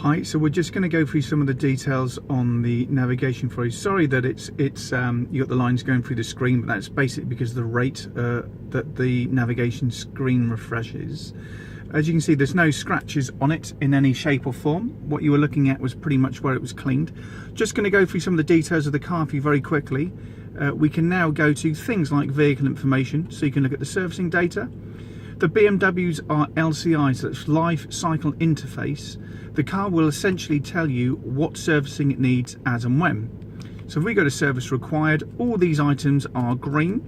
Hi, so we're just going to go through some of the details on the navigation for you. Sorry that it's you got the lines going through the screen, but that's basically because of the rate that the navigation screen refreshes. As you can see, there's no scratches on it in any shape or form. What you were looking at was pretty much where it was cleaned. Just going to go through some of the details of the car for you very quickly. We can now go to things like vehicle information, so you can look at the servicing data. The BMWs are LCI, so that's life cycle interface. The car will essentially tell you what servicing it needs as and when. So if we go to service required, all these items are green.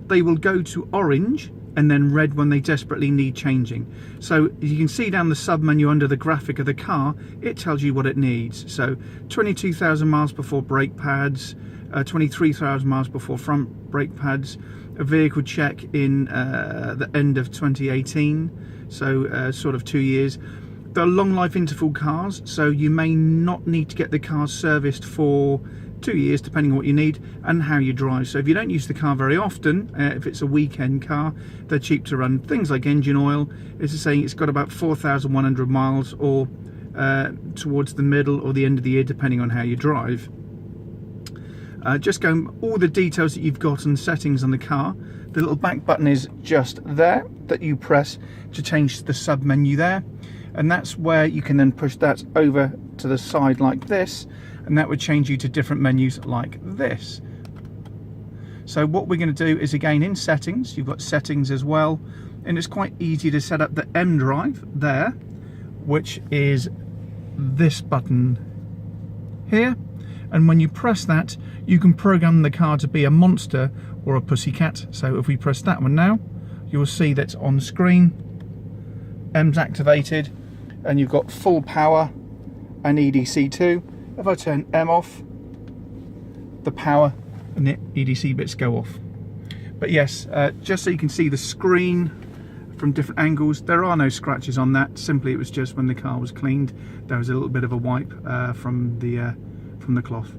They will go to orange and then red when they desperately need changing. So you can see down the sub menu under the graphic of the car, it tells you what it needs. So 22,000 miles before brake pads, 23,000 miles before front brake pads, a vehicle check in the end of 2018, so sort of 2 years. They're long life interval cars, so you may not need to get the car serviced for 2 years, depending on what you need and how you drive. So if you don't use the car very often, if it's a weekend car, they're cheap to run. Things like engine oil, it's saying it's got about 4,100 miles, or towards the middle or the end of the year, depending on how you drive. Just going all the details that you've got and settings on the car. The little back button is just there that you press to change the sub menu there, and that's where you can then push that over to the side like this, and that would change you to different menus like this. So what we're going to do is, again, in settings, you've got settings as well, and it's quite easy to set up the M drive there, which is this button here. And when you press that, you can program the car to be a monster or a pussycat. So if we press that one now, you will see that's on screen. M's activated, and you've got full power and EDC2. If I turn M off, the power and the EDC bits go off. But yes, just so you can see the screen from different angles, there are no scratches on that. Simply, it was just when the car was cleaned, there was a little bit of a wipe from the cloth.